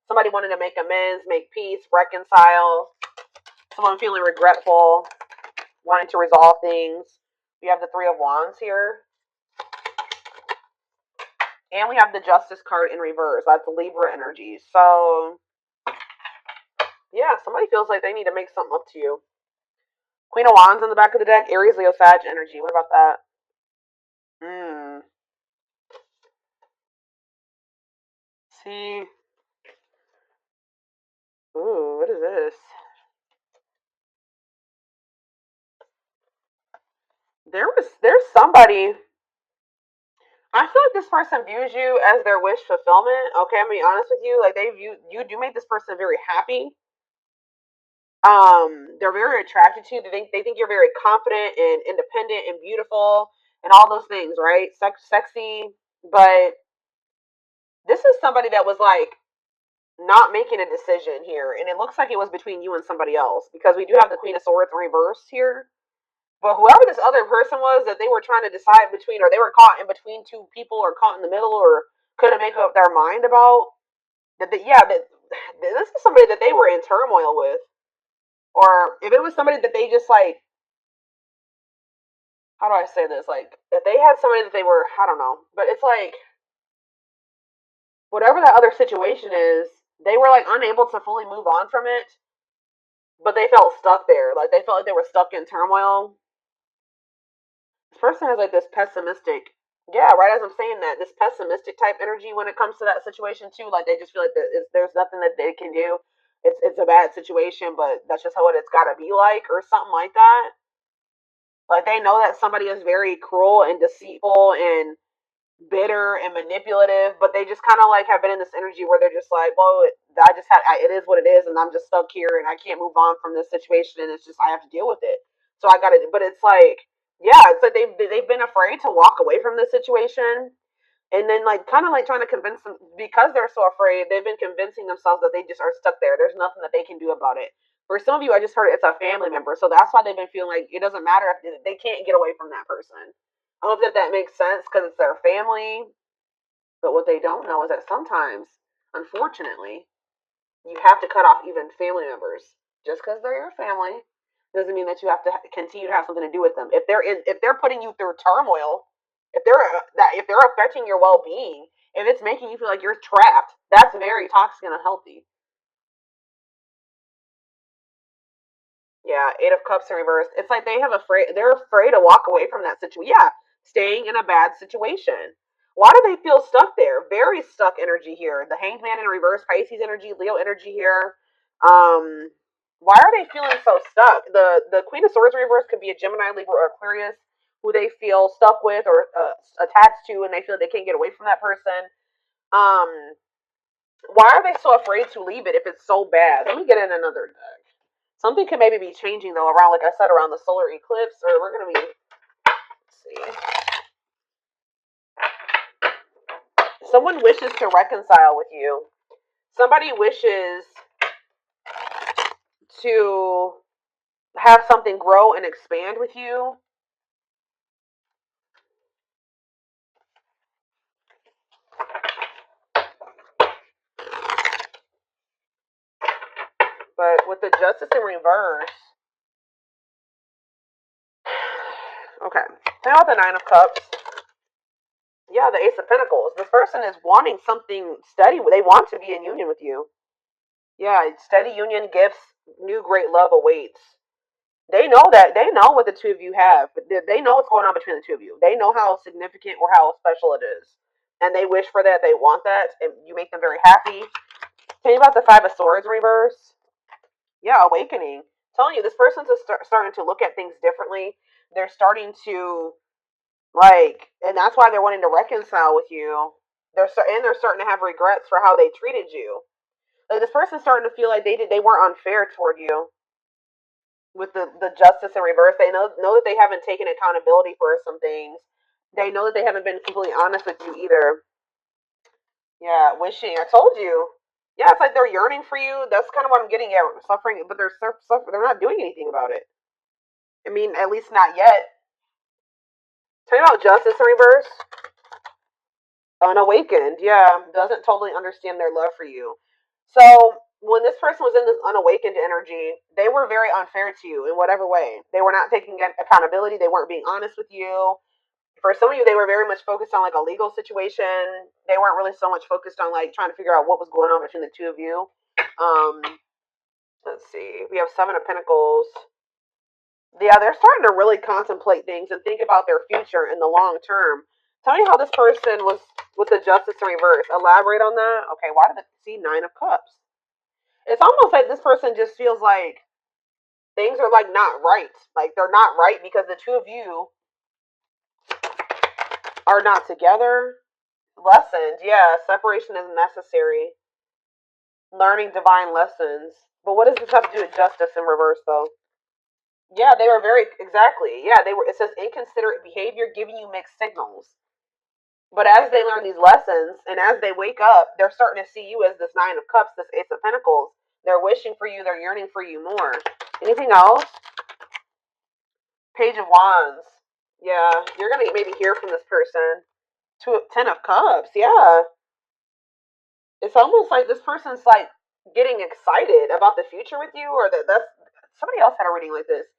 Somebody wanting to make amends, make peace, reconcile. Someone feeling regretful, wanting to resolve things. We have the Three of Wands here. And we have the Justice card in reverse. That's Libra energy. So, yeah, somebody feels like they need to make something up to you. Queen of Wands in the back of the deck. Aries, Leo, Sag energy. What about that? See. Ooh, what is this? There's somebody. I feel like this person views you as their wish fulfillment. Okay, I'm gonna be honest with you. Like you do make this person very happy. They're very attracted to you. They think you're very confident and independent and beautiful and all those things, right? Sexy, but this is somebody that was like not making a decision here, and it looks like it was between you and somebody else because we do have the Queen of Swords in reverse here. But whoever this other person was that they were trying to decide between, or they were caught in between two people, or caught in the middle, or couldn't make up their mind about, that this is somebody that they were in turmoil with, or if it was somebody that they just like, how do I say this? Like, if they had somebody that they were, I don't know, but it's like, whatever that other situation is, they were like unable to fully move on from it, but they felt stuck there. Like, they felt like they were stuck in turmoil. This person has like this pessimistic, yeah, right as I'm saying that, this pessimistic type energy when it comes to that situation too. Like, they just feel like there's nothing that they can do. It's a bad situation, but that's just how it's got to be like, or something like that. Like, they know that somebody is very cruel and deceitful and bitter and manipulative, but they just kind of like have been in this energy where they're just like, well, it is what it is, and I'm just stuck here, and I can't move on from this situation, and it's just I have to deal with it. So I got to, but it's like, yeah, it's like they've been afraid to walk away from this situation, and then like kind of like trying to convince them because they're so afraid. They've been convincing themselves that they just are stuck there. There's nothing that they can do about it. For some of you, I just heard it's a family member, so that's why they've been feeling like it doesn't matter if they can't get away from that person. I hope that makes sense because it's their family. But what they don't know is that sometimes, unfortunately, you have to cut off even family members. Just because they're your family doesn't mean that you have to continue to have something to do with them. If they're putting you through turmoil, if they're affecting your well being, if it's making you feel like you're trapped, that's very toxic and unhealthy. Yeah, Eight of Cups in reverse. It's like they're afraid to walk away from that situation. Yeah, staying in a bad situation. Why do they feel stuck there? Very stuck energy here. The Hanged Man in reverse, Pisces energy, Leo energy here. Um, why are they feeling so stuck? The Queen of Swords in reverse could be a Gemini, Libra, or Aquarius who they feel stuck with or attached to, and they feel they can't get away from that person. Um, why are they so afraid to leave it if it's so bad? Let me get in another deck. Something could maybe be changing though around, like I said, around the solar eclipse, or we're gonna be. Let's see. Someone wishes to reconcile with you. Somebody wishes to have something grow and expand with you. But with the Justice in reverse, okay. Now the Nine of Cups. Yeah, the Ace of Pentacles. This person is wanting something steady. They want to be in union with you. Yeah, steady union, gifts, new great love awaits. They know that. They know what the two of you have. They know what's going on between the two of you. They know how significant or how special it is. And they wish for that. They want that. And you make them very happy. Tell you about the Five of Swords reverse. Yeah, awakening. I'm telling you, this person's starting to look at things differently. They're starting to, like, and that's why they're wanting to reconcile with you. They're starting to have regrets for how they treated you. Like, this person's starting to feel like they weren't unfair toward you. With the Justice in reverse, they know that they haven't taken accountability for some things. They know that they haven't been completely honest with you either. Yeah, wishing. I told you. Yeah, it's like they're yearning for you. That's kind of what I'm getting at. Suffering, but they're not doing anything about it. I mean, at least not yet. Tell me about Justice in reverse. Unawakened. Yeah, doesn't totally understand their love for you. So when this person was in this unawakened energy, they were very unfair to you in whatever way. They were not taking accountability. They weren't being honest with you. For some of you, they were very much focused on like a legal situation. They weren't really so much focused on like trying to figure out what was going on between the two of you. Um, let's see. We have Seven of Pentacles. Yeah, they're starting to really contemplate things and think about their future in the long term. Tell me how this person was with the Justice in reverse. Elaborate on that. Okay, why did it see Nine of Cups? It's almost like this person just feels like things are like not right. Like they're not right because the two of you are not together. Lessons, yeah, separation is necessary. Learning divine lessons. But what does this have to do with justice in reverse though? Yeah, they were very exactly. Yeah, they were it says inconsiderate behavior giving you mixed signals. But as they learn these lessons and as they wake up, they're starting to see you as this Nine of Cups, this Ace of Pentacles. They're wishing for you, they're yearning for you more. Anything else? Page of Wands. Yeah, you're gonna maybe hear from this person. Ten of Cups. Yeah, it's almost like this person's like getting excited about the future with you, or that's somebody else had a reading like this.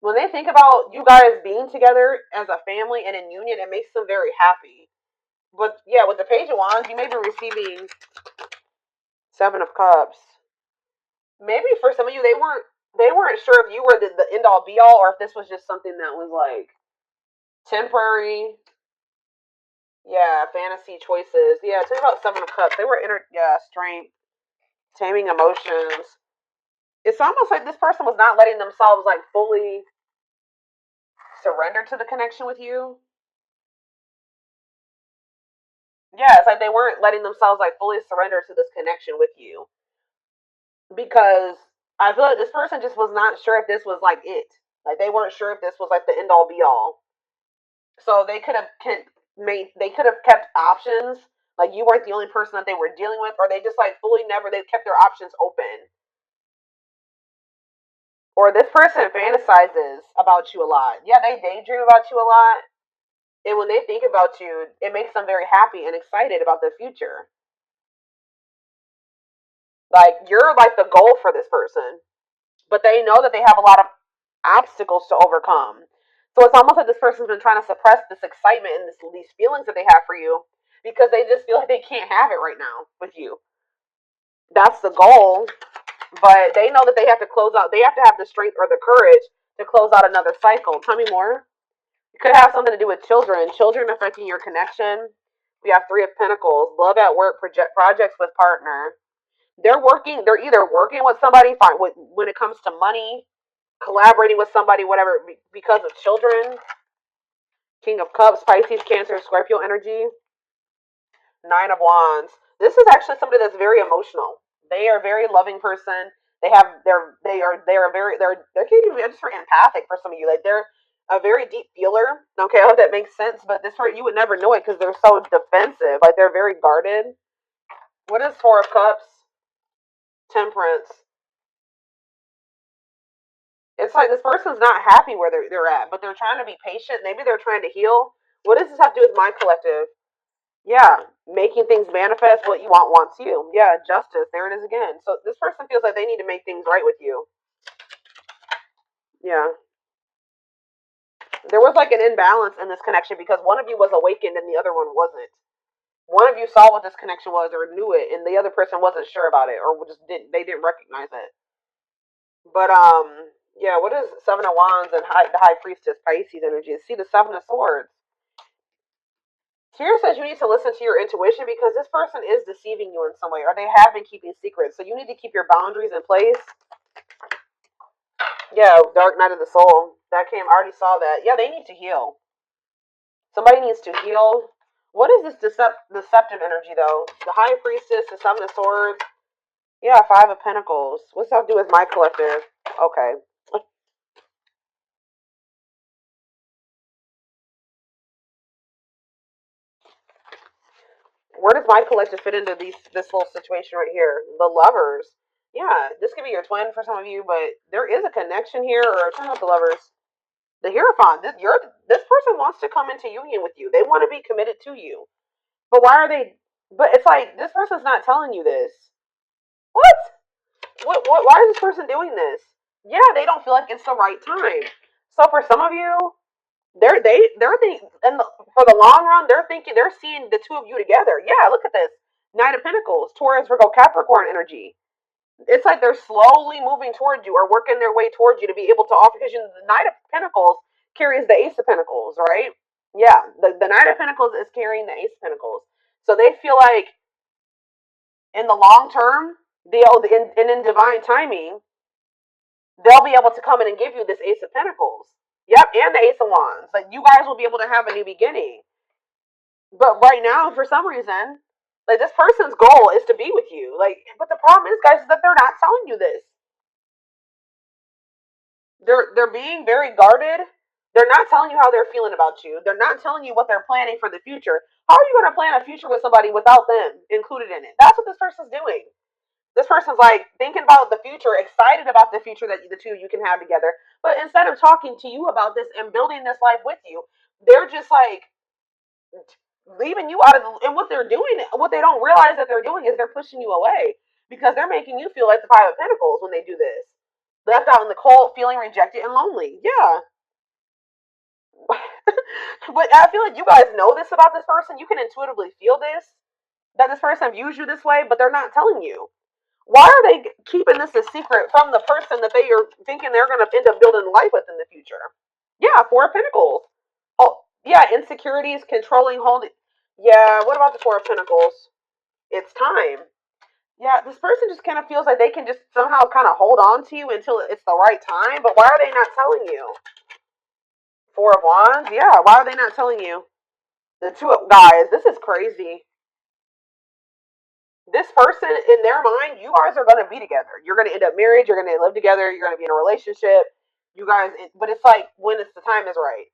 When they think about you guys being together as a family and in union, it makes them very happy. But yeah, with the Page of Wands, you may be receiving Seven of Cups. Maybe for some of you, they weren't sure if you were the end all be all, or if this was just something that was like temporary. Yeah, fantasy choices. Yeah, talk about Seven of Cups. They were strength, taming emotions. It's almost like this person was not letting themselves like fully surrender to the connection with you. Yeah, it's like they weren't letting themselves like fully surrender to this connection with you because I feel like this person just was not sure if this was like it. Like they weren't sure if this was like the end all be all. So they could have they could have kept options. Like you weren't the only person that they were dealing with, or they just like fully never they kept their options open. Or this person fantasizes about you a lot. Yeah, they daydream about you a lot. And when they think about you, it makes them very happy and excited about the future. Like you're like the goal for this person, but they know that they have a lot of obstacles to overcome. So it's almost like this person's been trying to suppress this excitement and these feelings that they have for you because they just feel like they can't have it right now with you. That's the goal, but they know that they have to close out. They have to have the strength or the courage to close out another cycle. Tell me more. It could have something to do with children. Children affecting your connection. We have Three of Pentacles. Love at work. Projects with partner. They're working. They're either working with somebody when it comes to money, collaborating with somebody, whatever, because of children. King of Cups, Pisces, Cancer, Scorpio energy. Nine of Wands. This is actually somebody that's very emotional. They are a very loving person. They're just very empathic for some of you. Like they're a very deep feeler. Okay, I hope that makes sense. But this part you would never know it because they're so defensive. Like they're very guarded. What is Four of Cups? Temperance. It's like this person's not happy where they're at, but they're trying to be patient. Maybe they're trying to heal. What does this have to do with my collective? Yeah, making things manifest. What you want wants you. Yeah, justice. There it is again. So this person feels like they need to make things right with you. Yeah. There was like an imbalance in this connection because one of you was awakened and the other one wasn't. One of you saw what this connection was or knew it, and the other person wasn't sure about it or just didn't recognize it. But yeah. What is Seven of Wands and the High Priestess Pisces energy? See the Seven of Swords. Here says you need to listen to your intuition because this person is deceiving you in some way, or they have been keeping secrets. So you need to keep your boundaries in place. Yeah, Dark Night of the Soul. That came. I already saw that. Yeah, they need to heal. Somebody needs to heal. What is this deceptive energy though? The High Priestess, the Seven of Swords. Yeah, Five of Pentacles. What's that do with my collective? Okay. Where does my collective fit into this whole situation right here? The Lovers. Yeah, this could be your twin for some of you, but there is a connection here. Or turn out the Lovers. The Hierophant. This person wants to come into union with you. They want to be committed to you. But why are they? But it's like this person's not telling you this. What? What? Why is this person doing this? Yeah, they don't feel like it's the right time. So for some of you, they're thinking, and for the long run, they're seeing the two of you together. Yeah, look at this. Knight of Pentacles, Taurus, Virgo, Capricorn energy. It's like they're slowly moving towards you or working their way towards you to be able to offer, because the Knight of Pentacles carries the Ace of Pentacles, right? Yeah, the Knight of Pentacles is carrying the Ace of Pentacles. So they feel like in the long term, in divine timing, they'll be able to come in and give you this Ace of Pentacles. Yep, and the Ace of Wands. Like, you guys will be able to have a new beginning. But right now, for some reason, like, this person's goal is to be with you. Like, but the problem is, guys, is that they're not telling you this. They're being very guarded. They're not telling you how they're feeling about you. They're not telling you what they're planning for the future. How are you going to plan a future with somebody without them included in it? That's what this person's doing. This person's like thinking about the future, excited about the future that the two of you can have together. But instead of talking to you about this and building this life with you, they're just like leaving you out of the, and what they're doing, what they don't realize that they're doing is they're pushing you away, because they're making you feel like the Five of Pentacles when they do this. Left out in the cold, feeling rejected and lonely. Yeah. But I feel like you guys know this about this person. You can intuitively feel this, that this person views you this way, but they're not telling you. Why are they keeping this a secret from the person that they are thinking they're going to end up building life with in the future? Yeah, Four of Pentacles. Oh, yeah, insecurities, controlling, holding. Yeah, what about the Four of Pentacles? It's time. Yeah, this person just kind of feels like they can just somehow kind of hold on to you until it's the right time, but why are they not telling you? Four of Wands? Yeah, why are they not telling you? The two of, guys, this is crazy. This person, in their mind, you guys are going to be together. You're going to end up married. You're going to live together. You're going to be in a relationship. You guys, but it's like when it's the time is right.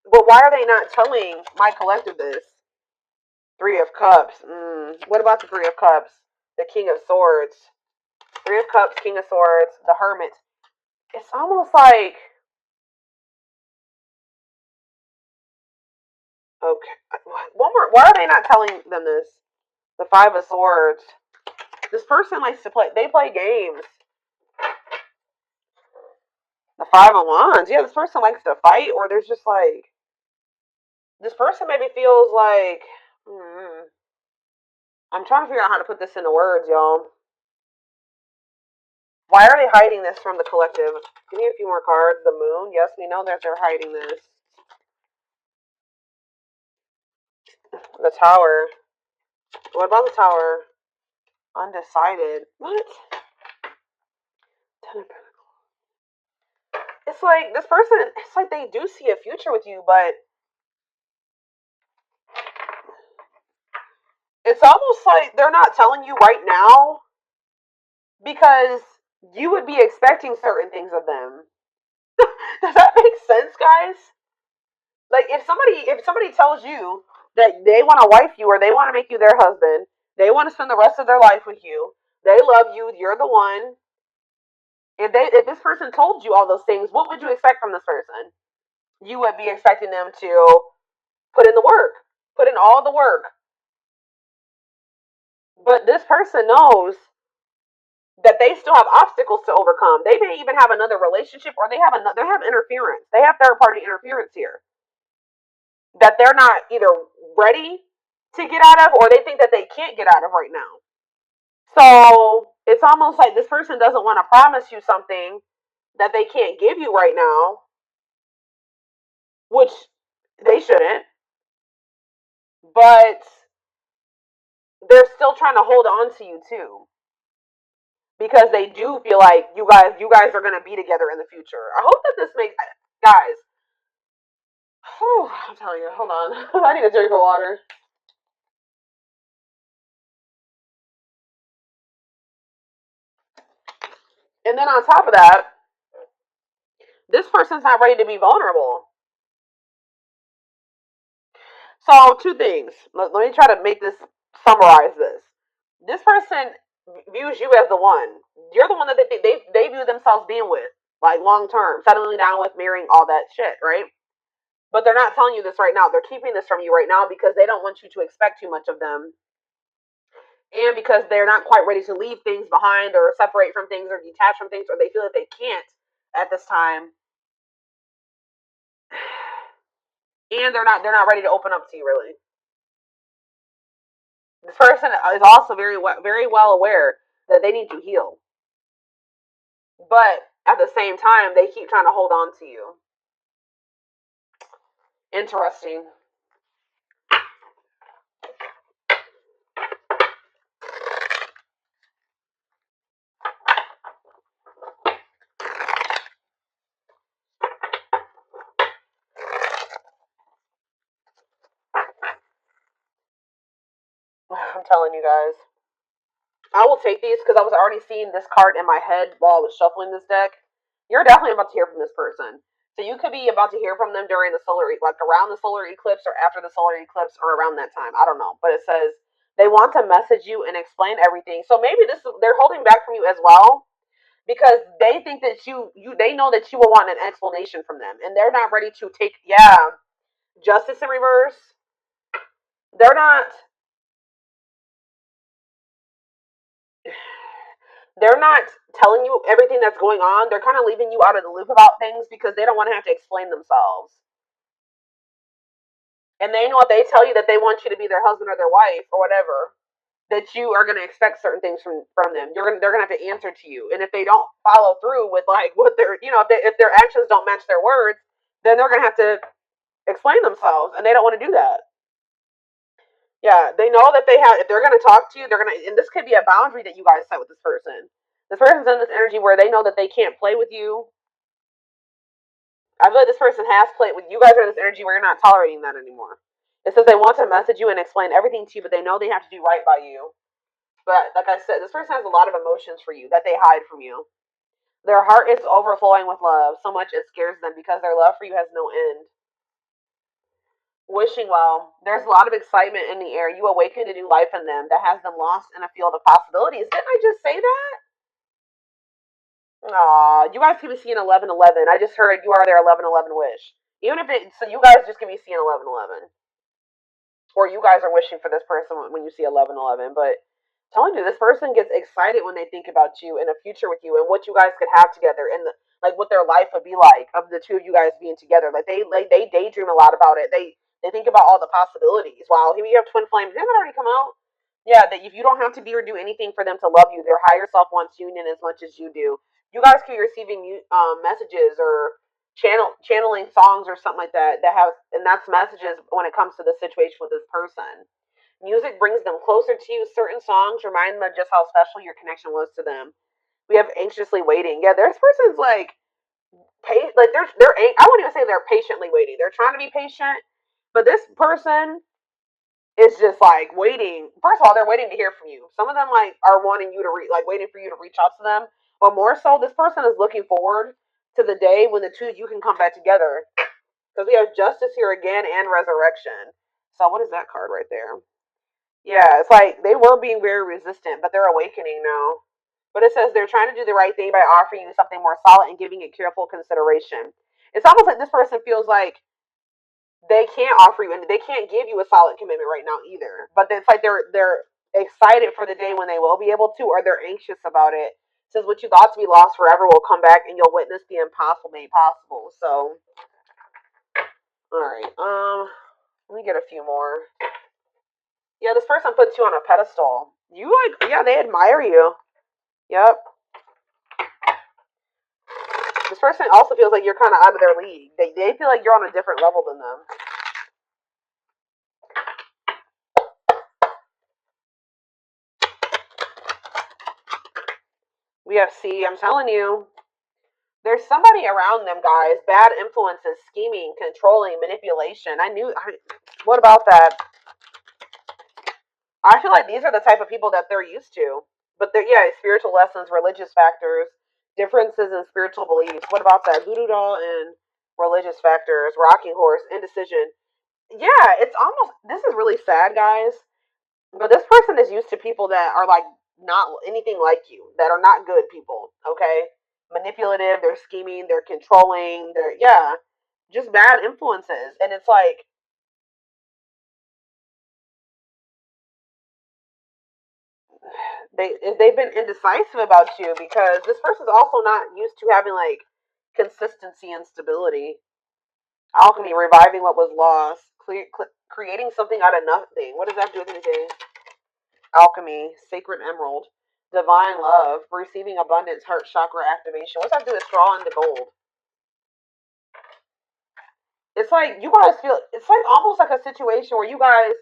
But why are they not telling my collective this? Three of Cups. What about the Three of Cups? The King of Swords. Three of Cups, King of Swords, the Hermit. It's almost like, okay, one more. Why are they not telling them this? The Five of Swords. This person likes to play. They play games. The Five of Wands. Yeah, this person likes to fight, or there's just like, this person maybe feels like, I'm trying to figure out how to put this into words, y'all. Why are they hiding this from the collective? Give me a few more cards. The Moon. Yes, we know that they're hiding this. The Tower. What about the Tower? Undecided. What? It's like this person, it's like they do see a future with you, but it's almost like they're not telling you right now because you would be expecting certain things of them. Does that make sense, guys? Like, if somebody tells you that they want to wife you or they want to make you their husband, they want to spend the rest of their life with you, they love you, you're the one. If this person told you all those things, what would you expect from this person? You would be expecting them to put in the work, put in all the work. But this person knows that they still have obstacles to overcome. They may even have another relationship, or they have interference. They have third party interference here that they're not either ready to get out of, or they think that they can't get out of right now. So it's almost like this person doesn't want to promise you something that they can't give you right now, which they shouldn't, but they're still trying to hold on to you too, because they do feel like you guys are going to be together in the future. I hope that this makes, guys. Whew, I'm telling you, hold on. I need a drink of water. And then on top of that, this person's not ready to be vulnerable. So two things. Let me try to make this, summarize this. This person views you as the one. You're the one that they view themselves being with, like long term, settling down with, marrying, all that shit, right? But they're not telling you this right now. They're keeping this from you right now because they don't want you to expect too much of them And because they're not quite ready to leave things behind or separate from things or detach from things, or they feel that they can't at this time, and they're not ready to open up to you really. This person is also very well aware that they need to heal, but at the same time, they keep trying to hold on to you. Interesting. I'm telling you guys. I will take these because I was already seeing this card in my head while I was shuffling this deck. You're definitely about to hear from this person. So you could be about to hear from them during the like around the solar eclipse or after the solar eclipse or around that time. I don't know. But it says they want to message you and explain everything. So maybe they're holding back from you as well because they think that they know that you will want an explanation from them and they're not ready to take justice in reverse. They're not they're not telling you everything that's going on. They're kind of leaving you out of the loop about things because they don't want to have to explain themselves. And they know if they tell you that they want you to be their husband or their wife or whatever, that you are going to expect certain things from them. They're going to have to answer to you. And if they don't follow through with like what they're, if their actions don't match their words, then they're going to have to explain themselves, and they don't want to do that. Yeah, they know that if they're going to talk to you, and this could be a boundary that you guys set with this person. This person's in this energy where they know that they can't play with you. I feel like this person has played with you guys are in this energy where you're not tolerating that anymore. It says they want to message you and explain everything to you, but they know they have to do right by you. But like I said, this person has a lot of emotions for you that they hide from you. Their heart is overflowing with love, so much it scares them because their love for you has no end. Wishing well. There's a lot of excitement in the air. You awaken a new life in them that has them lost in a field of possibilities. Didn't I just say that? Aw, you guys could be seeing 1111. I just heard you are their 1111 wish. Even if so you guys just could be seeing 1111. Or you guys are wishing for this person when you see 1111. But I'm telling you, this person gets excited when they think about you and a future with you and what you guys could have together and like what their life would be like of the two of you guys being together. They daydream a lot about it. They think about all the possibilities. Wow, here we have twin flames. Didn't that already come out? Yeah, that if you don't have to be or do anything for them to love you, their higher self wants union as much as you do. You guys could be receiving messages or channeling songs or something like that have, and that's messages when it comes to the situation with this person. Music brings them closer to you. Certain songs remind them of just how special your connection was to them. We have anxiously waiting. Yeah, this person's like like I wouldn't even say they're patiently waiting. They're trying to be patient, but this person is just like waiting. First of all, they're waiting to hear from you. Some of them like are wanting you to like waiting for you to reach out to them. But more so, this person is looking forward to the day when the two of you can come back together. Because we have justice here again and resurrection. So what is that card right there? Yeah, it's like they were being very resistant, but they're awakening now. But it says they're trying to do the right thing by offering you something more solid and giving it careful consideration. It's almost like this person feels like they can't offer you and they can't give you a solid commitment right now either. But it's like they're excited for the day when they will be able to, or they're anxious about it. It says what you thought to be lost forever will come back, and you'll witness the impossible made possible. So, all right, let me get a few more. Yeah, this person puts you on a pedestal. You like, yeah, they admire you. Yep. This person also feels like you're kind of out of their league. They feel like you're on a different level than them. We have C. I'm telling you. There's somebody around them, guys. Bad influences, scheming, controlling, manipulation. What about that? I feel like these are the type of people that they're used to. But yeah, spiritual lessons, religious factors, differences in spiritual beliefs. What about that? Voodoo doll and religious factors, rocking horse, indecision. Yeah, it's almost, this is really sad, guys. But this person is used to people that are like not anything like you, that are not good people, okay? Manipulative, they're scheming, they're controlling, yeah, just bad influences. And it's like, They've been indecisive about you because this person's also not used to having like consistency and stability. Alchemy, reviving what was lost, creating something out of nothing. What does that have to do with anything? Alchemy, sacred emerald, divine love, receiving abundance, heart chakra activation. What's that have to do with straw and the gold? It's like you guys feel. It's like almost like a situation where you guys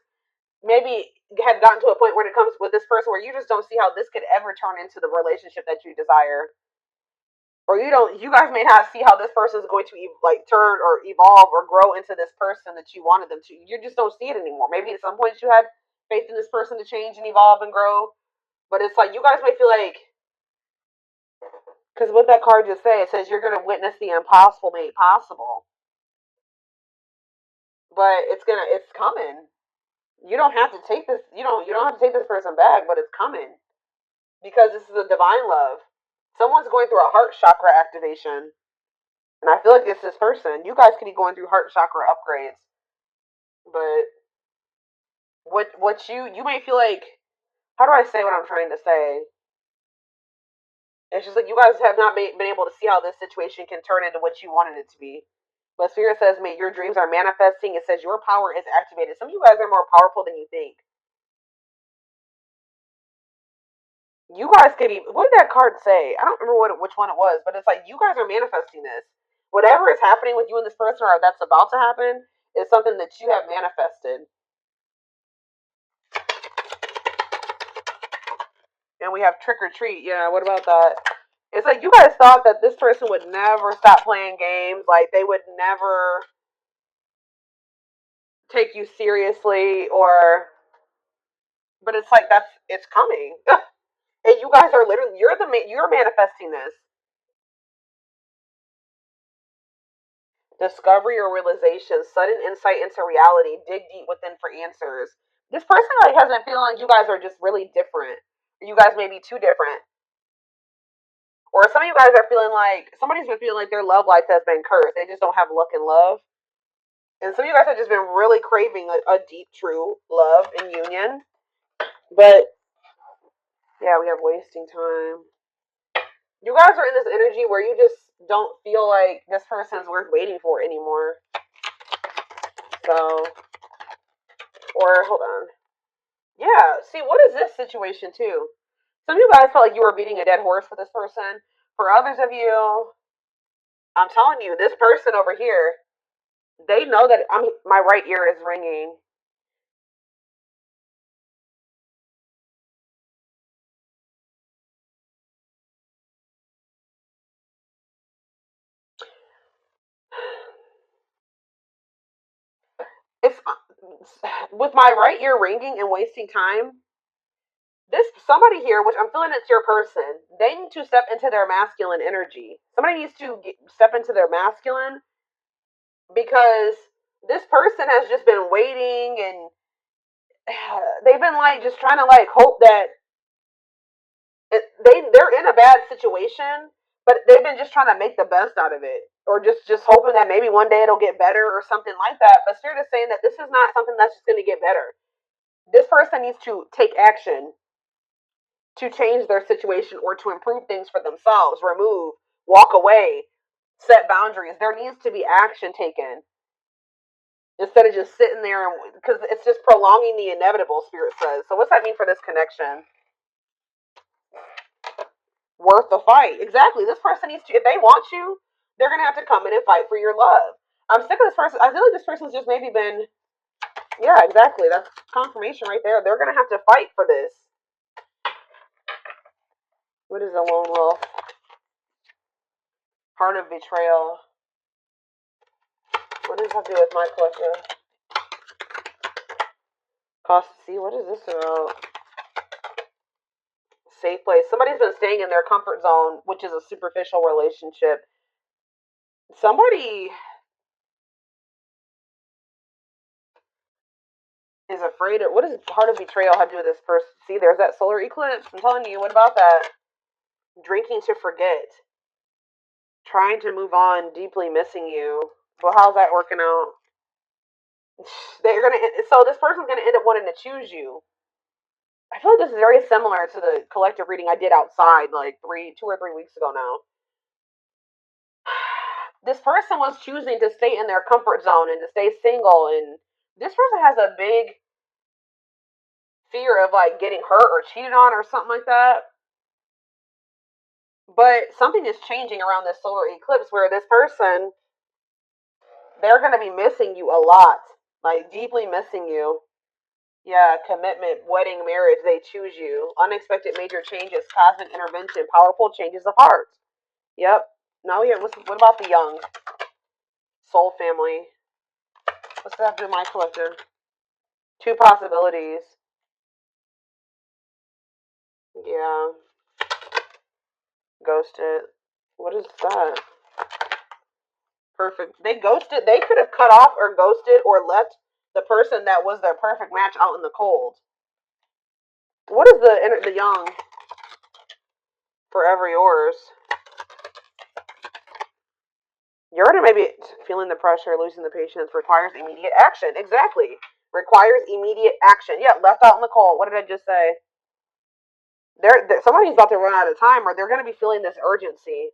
maybe have gotten to a point when it comes with this person where you just don't see how this could ever turn into the relationship that you desire, or you guys may not see how this person is going to like turn or evolve or grow into this person that you wanted them to. You just don't see it anymore. Maybe at some point you had faith in this person to change and evolve and grow, but it's like you guys may feel like, because what that card just say, it says you're going to witness the impossible made possible, but it's coming. You don't have to take this. You don't have to take this person back, but it's coming because this is a divine love. Someone's going through a heart chakra activation, and I feel like it's this person. You guys could be going through heart chakra upgrades, but what you may feel like. How do I say what I'm trying to say? It's just like you guys have not been able to see how this situation can turn into what you wanted it to be. But Spirit says, "Mate, your dreams are manifesting." It says your power is activated. Some of you guys are more powerful than you think. You guys could even, what did that card say? I don't remember which one it was, but it's like you guys are manifesting this. Whatever is happening with you and this person, or that's about to happen, is something that you have manifested. And we have trick or treat. Yeah, what about that? It's like you guys thought that this person would never stop playing games, like they would never take you seriously, or but it's like it's coming. And you guys are literally you're manifesting this. Discovery or realization, sudden insight into reality, dig deep within for answers. This person like has been feeling like you guys are just really different. You guys may be too different. Or some of you guys are feeling like somebody's been feeling like their love life has been cursed. They just don't have luck in love. And some of you guys have just been really craving a deep, true love and union. But yeah, we have wasting time. You guys are in this energy where you just don't feel like this person's worth waiting for anymore. So, or hold on. Yeah, see, what is this situation too? Some of you guys felt like you were beating a dead horse with this person. For others of you, I'm telling you, this person over here, they know that my right ear is ringing. It's with my right ear ringing and wasting time. This somebody here, which I'm feeling it's your person, they need to step into their masculine energy. Somebody needs to step into their masculine because this person has just been waiting and they've been like just trying to like hope that they're in a bad situation, but they've been just trying to make the best out of it, or just hoping that maybe one day it'll get better or something like that. But Spirit is saying that this is not something that's just going to get better. This person needs to take action to change their situation or to improve things for themselves, remove, walk away, set boundaries. There needs to be action taken instead of just sitting there, because it's just prolonging the inevitable, Spirit says. So what's that mean for this connection? Worth the fight. Exactly. This person needs to, if they want you, they're going to have to come in and fight for your love. I'm sick of this person. I feel like this person's just maybe been, yeah, exactly. That's confirmation right there. They're going to have to fight for this. What is a lone wolf? Heart of betrayal. What does that do with my collective? Cost. See, what is this about? Safe place. Somebody's been staying in their comfort zone, which is a superficial relationship. Somebody is afraid of, what does heart of betrayal have to do with this person? See, there's that solar eclipse. I'm telling you, what about that? Drinking to forget. Trying to move on, deeply missing you. Well, how's that working out? So this person's gonna end up wanting to choose you. I feel like this is very similar to the collective reading I did outside like 2 or 3 weeks ago now. This person was choosing to stay in their comfort zone and to stay single, and this person has a big fear of like getting hurt or cheated on or something like that. But something is changing around this solar eclipse where this person, they're going to be missing you a lot, like deeply missing you. Yeah, commitment, wedding, marriage, they choose you. Unexpected major changes, cosmic intervention, powerful changes of heart. Yep. Now, yeah, what about the young? Soul family. What's that have to do with my collective? Two possibilities. Yeah. Ghosted. What is that? Perfect. They ghosted. They could have cut off or ghosted or left the person that was their perfect match out in the cold. What is the young? Forever yours. You're already maybe feeling the pressure, losing the patience, requires immediate action. Exactly. Requires immediate action. Yeah, left out in the cold. What did I just say? Somebody's about to run out of time, or they're going to be feeling this urgency.